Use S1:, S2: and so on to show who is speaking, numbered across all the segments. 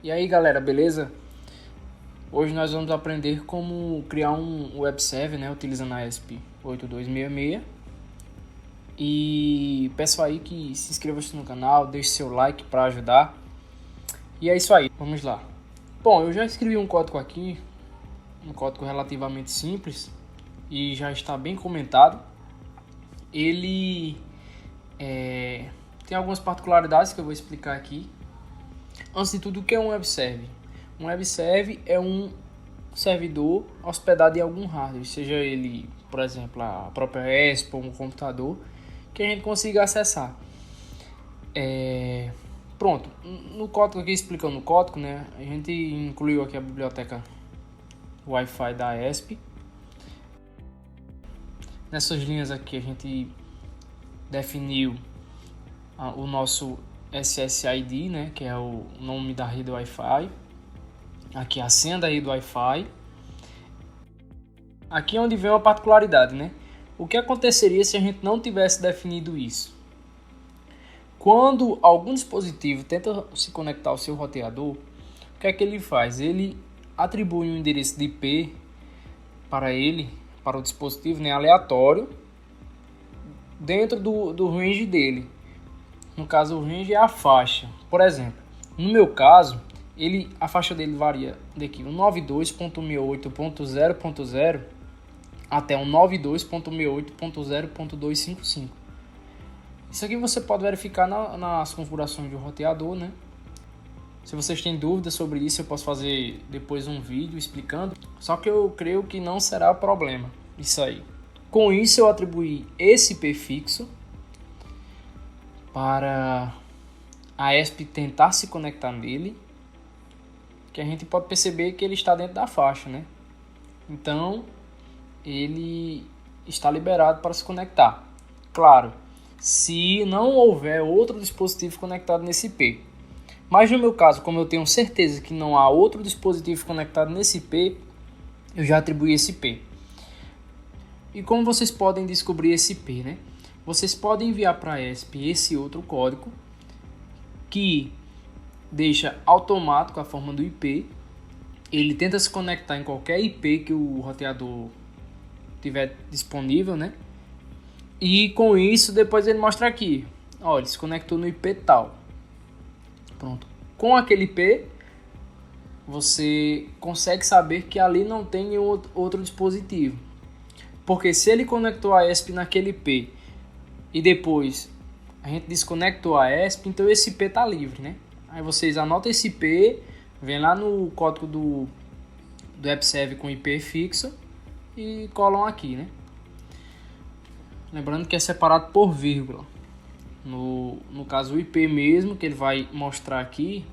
S1: E aí galera, beleza? Hoje nós vamos aprender como criar um web server, né, utilizando a ESP8266. E peço aí que se inscreva no canal, deixe seu like para ajudar. E é isso aí, vamos lá. Bom, eu já escrevi um código aqui, um código relativamente simples e já está bem comentado. Ele tem algumas particularidades que eu vou explicar aqui. Antes de tudo, o que é um web server? Um web server é um servidor hospedado em algum hardware, seja ele, por exemplo, a própria ESP ou um computador, que a gente consiga acessar. Pronto, no código aqui, explicando o código, né, a gente incluiu aqui a biblioteca Wi-Fi da ESP. Nessas linhas aqui a gente definiu o nosso SSID, né, que é o nome da rede Wi-Fi. Aqui a senha da rede Wi-Fi. Aqui é onde vem uma particularidade, né? O que aconteceria se a gente não tivesse definido isso? Quando algum dispositivo tenta se conectar ao seu roteador, o que é que ele faz? Ele atribui um endereço de IP para o dispositivo, né, aleatório, dentro do range dele. No caso, o range é a faixa. Por exemplo, no meu caso, a faixa dele varia daqui 192.168.0.0 até 192.168.0.255. Isso aqui você pode verificar nas configurações do roteador, né? Se vocês têm dúvidas sobre isso, eu posso fazer depois um vídeo explicando. Só que eu creio que não será problema isso aí. Com isso, eu atribuí esse IP fixo para a ESP tentar se conectar nele, que a gente pode perceber que ele está dentro da faixa, né? Então, ele está liberado para se conectar. Claro, se não houver outro dispositivo conectado nesse IP. Mas no meu caso, como eu tenho certeza que não há outro dispositivo conectado nesse IP, eu já atribuí esse IP. E como vocês podem descobrir esse IP, né? Vocês podem enviar para a ESP esse outro código que deixa automático a forma do IP. Ele tenta se conectar em qualquer IP que o roteador tiver disponível, né? E com isso depois ele mostra aqui, ó, ele se conectou no IP tal. Pronto. Com aquele IP você consegue saber que ali não tem nenhum outro dispositivo. Porque se ele conectou a ESP naquele IP e depois a gente desconectou a ESP, então esse IP está livre, né? Aí vocês anotam esse IP, vem lá no código do webserver com IP fixo e colam aqui, né? Lembrando que é separado por vírgula. No caso o IP mesmo, que ele vai mostrar aqui,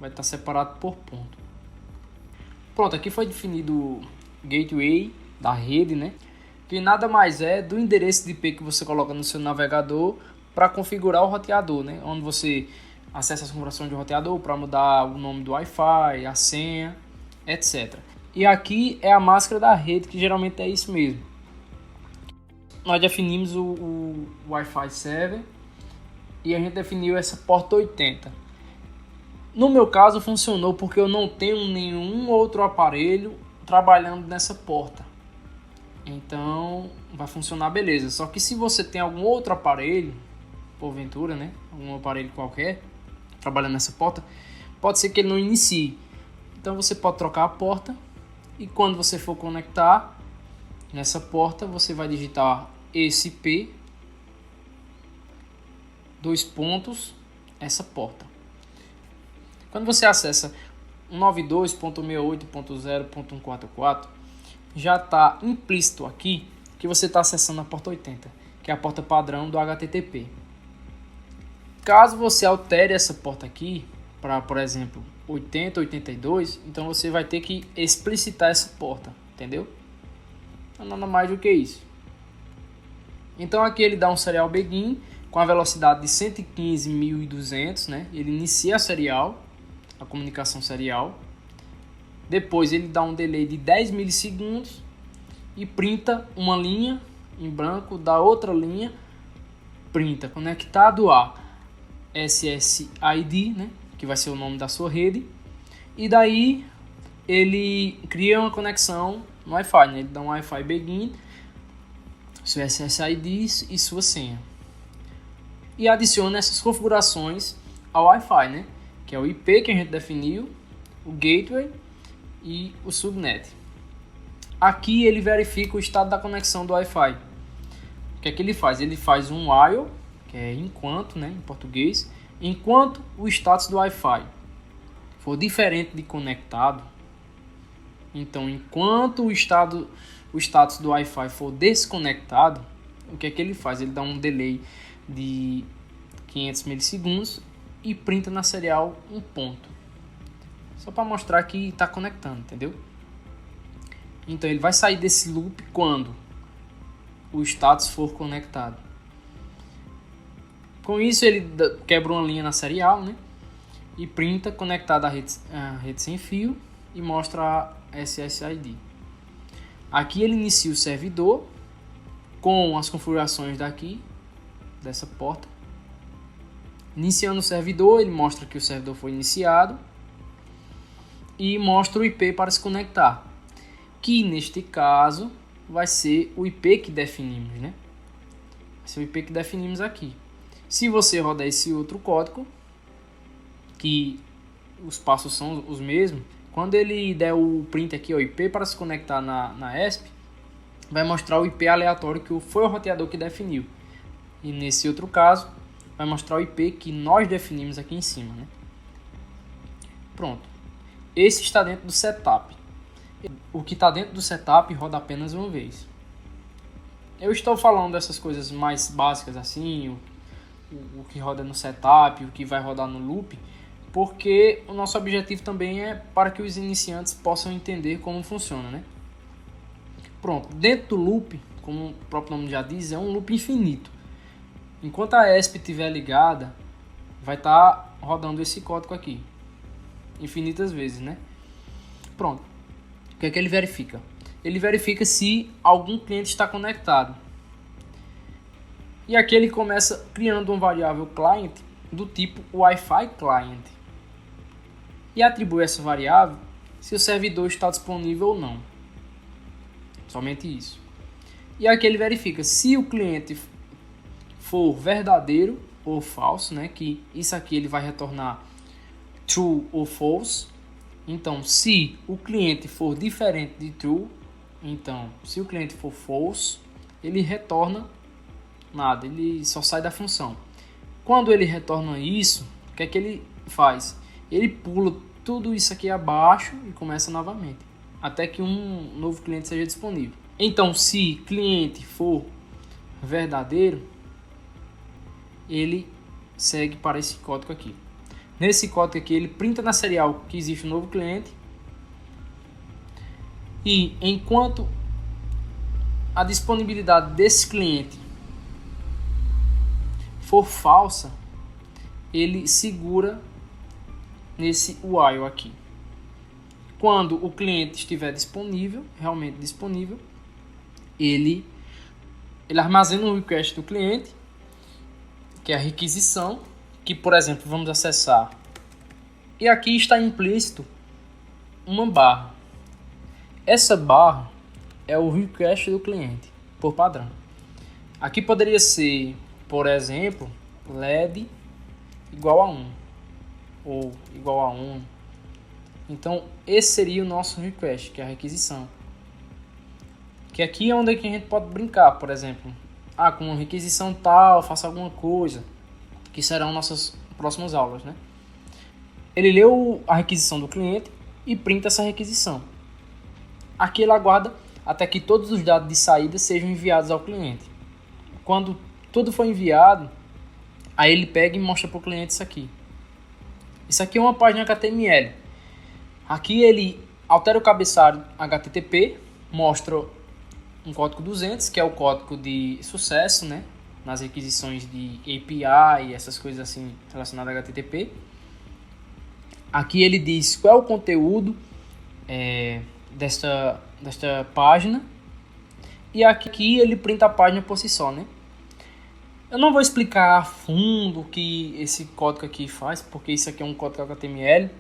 S1: vai estar separado por ponto. Pronto, aqui foi definido o gateway da rede, né? Que nada mais é do endereço de IP que você coloca no seu navegador para configurar o roteador, né? Onde você acessa as configurações do roteador para mudar o nome do Wi-Fi, a senha, etc. E aqui é a máscara da rede, que geralmente é isso mesmo. Nós definimos o Wi-Fi server e a gente definiu essa porta 80. No meu caso funcionou porque eu não tenho nenhum outro aparelho trabalhando nessa porta. Então vai funcionar beleza. Só que se você tem algum outro aparelho, porventura, né, um aparelho qualquer trabalhando nessa porta, pode ser que ele não inicie. Então você pode trocar a porta e quando você for conectar nessa porta, você vai digitar esse IP, dois pontos, essa porta. Quando você acessa 192.168.0.144, já está implícito aqui que você está acessando a porta 80, que é a porta padrão do HTTP. Caso você altere essa porta aqui para, por exemplo, 80, 82, então você vai ter que explicitar essa porta, entendeu? Nada mais do que isso. Então aqui ele dá um serial begin com a velocidade de 115.200, né? Ele inicia a comunicação serial. Depois ele dá um delay de 10 milissegundos e printa uma linha em branco da outra linha, printa conectado a SSID, né, que vai ser o nome da sua rede, E daí ele cria uma conexão no Wi-Fi, né? Ele dá um Wi-Fi begin, seu SSID e sua senha. E adiciona essas configurações ao Wi-Fi, né? Que é o IP que a gente definiu, o gateway e o subnet. Aqui ele verifica o estado da conexão do Wi-Fi. O que é que ele faz? Ele faz um while, que é enquanto, né, em português, enquanto o status do Wi-Fi for diferente de conectado. Então, enquanto o status do Wi-Fi for desconectado, o que é que ele faz? Ele dá um delay de 500 milissegundos e printa na serial um ponto. Só para mostrar que está conectando, entendeu? Então ele vai sair desse loop quando o status for conectado. Com isso ele quebra uma linha na serial, né? E printa conectado à rede sem fio e mostra a SSID. Aqui ele inicia o servidor com as configurações dessa porta. Iniciando o servidor, ele mostra que o servidor foi iniciado e mostra o IP para se conectar, que neste caso vai ser o IP que definimos, né? Vai ser o IP que definimos aqui. Se você rodar esse outro código, que os passos são os mesmos, quando ele der o print aqui, o IP para se conectar na ESP, vai mostrar o IP aleatório que foi o roteador que definiu. E nesse outro caso, vai mostrar o IP que nós definimos aqui em cima, né? Pronto. Esse está dentro do setup. O que está dentro do setup roda apenas uma vez. Eu estou falando dessas coisas mais básicas assim, o que roda no setup, o que vai rodar no loop, porque o nosso objetivo também é para que os iniciantes possam entender como funciona, né? Pronto, dentro do loop, como o próprio nome já diz, é um loop infinito. Enquanto a ESP estiver ligada, vai estar rodando esse código aqui, infinitas vezes, né? Pronto. O que é que ele verifica? Ele verifica se algum cliente está conectado. E aqui ele começa criando uma variável client do tipo Wi-Fi client. E atribui essa variável se o servidor está disponível ou não. Somente isso. E aqui ele verifica se o cliente for verdadeiro ou falso, né? Que isso aqui ele vai retornar true ou false. Então, se o cliente for diferente de true, então, se o cliente for false, ele retorna nada, ele só sai da função. Quando ele retorna isso, o que é que ele faz? Ele pula tudo isso aqui abaixo e começa novamente, até que um novo cliente seja disponível. Então, se cliente for verdadeiro, ele segue para esse código aqui. Nesse código aqui, ele printa na serial que existe um novo cliente. E enquanto a disponibilidade desse cliente for falsa, ele segura nesse while aqui. Quando o cliente estiver disponível, realmente disponível, ele armazena o request do cliente, que é a requisição, que, por exemplo, vamos acessar. E aqui está implícito uma barra. Essa barra é o request do cliente, por padrão. Aqui poderia ser, por exemplo, LED igual a 1 ou igual a 1. Então, esse seria o nosso request, que é a requisição. Que aqui é onde a gente pode brincar, por exemplo. Com uma requisição tal, faça alguma coisa, que serão nossas próximas aulas, né? Ele leu a requisição do cliente e printa essa requisição. Aqui ele aguarda até que todos os dados de saída sejam enviados ao cliente. Quando tudo for enviado, aí ele pega e mostra para o cliente isso aqui. Isso aqui é uma página HTML. Aqui ele altera o cabeçalho HTTP, mostra um código 200, que é o código de sucesso, né? Nas requisições de API e essas coisas assim relacionadas a HTTP. Aqui ele diz qual é o conteúdo desta página. E aqui ele printa a página por si só, né? Eu não vou explicar a fundo o que esse código aqui faz, porque isso aqui é um código HTML.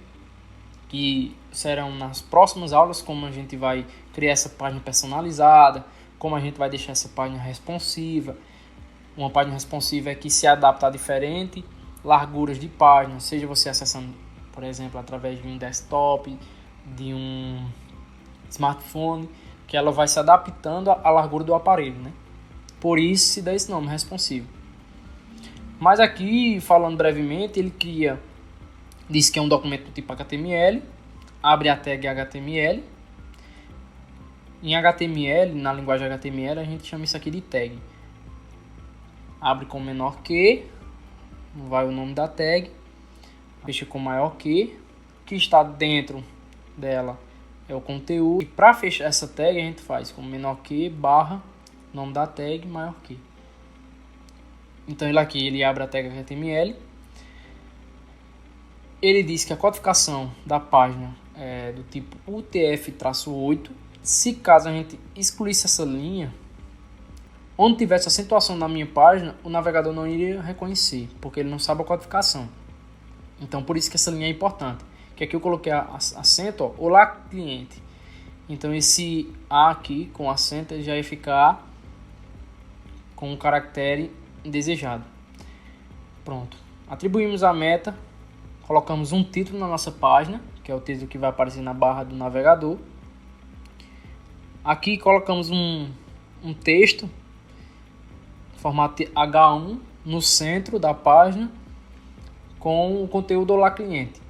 S1: que serão nas próximas aulas, como a gente vai criar essa página personalizada, como a gente vai deixar essa página responsiva. Uma página responsiva é que se adapta a diferentes larguras de página, seja você acessando, por exemplo, através de um desktop, de um smartphone, que ela vai se adaptando à largura do aparelho, né? Por isso se dá esse nome, responsivo. Mas aqui, falando brevemente, ele diz que é um documento do tipo HTML, abre a tag HTML. Em HTML, na linguagem HTML, a gente chama isso aqui de tag. Abre com menor que, vai o nome da tag, fecha com maior que, o que está dentro dela é o conteúdo. E para fechar essa tag, a gente faz com menor que, barra, nome da tag, maior que. Então ele abre a tag HTML. Ele diz que a codificação da página é do tipo UTF-8. Se caso a gente excluísse essa linha, onde tivesse acentuação na minha página, o navegador não iria reconhecer, porque ele não sabe a codificação. Então por isso que essa linha é importante. Que aqui eu coloquei acento, ó, olá cliente. Então esse A aqui com acento já ia ficar com o caractere desejado. Pronto. Atribuímos a meta, colocamos um título na nossa página, que é o título que vai aparecer na barra do navegador. Aqui colocamos um texto, formato H1, no centro da página, com o conteúdo olá cliente.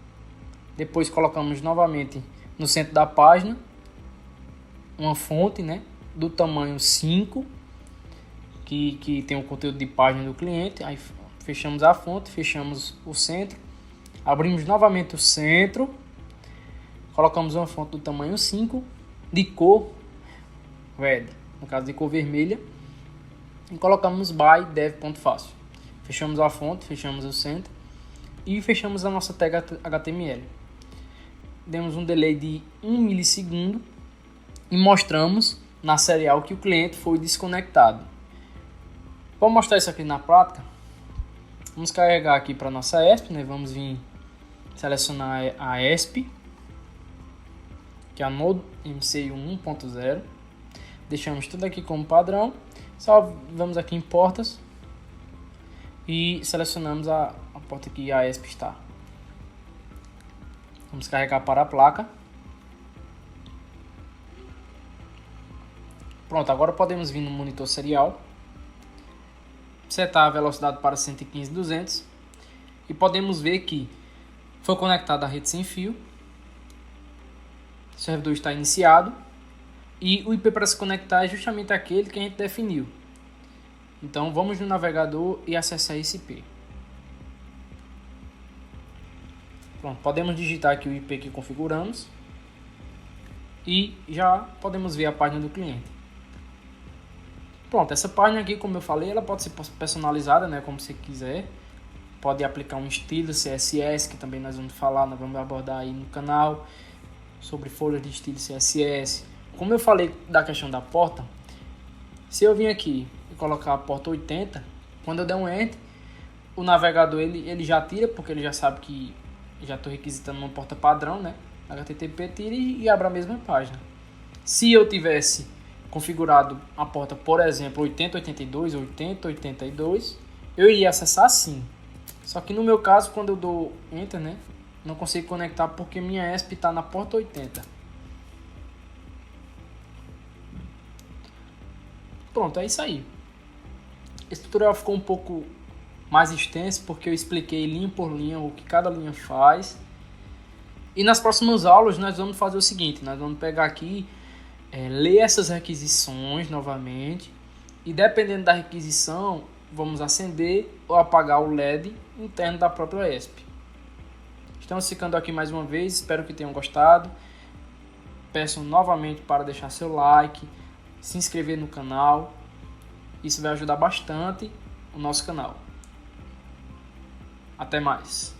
S1: Depois colocamos novamente no centro da página uma fonte, né, do tamanho 5, que tem o conteúdo de página do cliente. Aí fechamos a fonte, fechamos o centro, abrimos novamente o centro, colocamos uma fonte do tamanho 5, de cor red, no caso de cor vermelha, e colocamos by dev.fácil. Fechamos a fonte, fechamos o centro e fechamos a nossa tag HTML. Demos um delay de 1 milissegundo e mostramos na serial que o cliente foi desconectado. Para mostrar isso aqui na prática, vamos carregar aqui para nossa ESP, né? Vamos vir selecionar a ESP, que é a Node MCU 1.0. Deixamos tudo aqui como padrão. Só vamos aqui em portas e selecionamos a porta que a ESP está. Vamos carregar para a placa. Pronto, agora podemos vir no monitor serial, setar a velocidade para 115.200 e podemos ver que foi conectado à rede sem fio, o servidor está iniciado e o IP para se conectar é justamente aquele que a gente definiu. Então vamos no navegador e acessar esse IP. Pronto, podemos digitar aqui o IP que configuramos e já podemos ver a página do cliente. Pronto, essa página aqui, como eu falei, ela pode ser personalizada, né, como você quiser. Pode aplicar um estilo CSS, que também nós vamos falar, nós vamos abordar aí no canal sobre folhas de estilo CSS. Como eu falei da questão da porta, se eu vim aqui e colocar a porta 80, quando eu der um Enter, o navegador ele já tira, porque ele já sabe que já estou requisitando uma porta padrão, né? HTTP tira e abre a mesma página. Se eu tivesse configurado a porta, por exemplo, 8082, 8082, eu iria acessar assim. Só que no meu caso, quando eu dou Enter, né, não consigo conectar porque minha ESP está na porta 80. Pronto, é isso aí. Esse tutorial ficou um pouco mais extenso porque eu expliquei linha por linha o que cada linha faz. E nas próximas aulas nós vamos fazer o seguinte, nós vamos pegar aqui, ler essas requisições novamente e dependendo da requisição vamos acender ou apagar o LED interno da própria ESP. Estamos ficando aqui mais uma vez, espero que tenham gostado. Peço novamente para deixar seu like, se inscrever no canal, isso vai ajudar bastante o nosso canal. Até mais!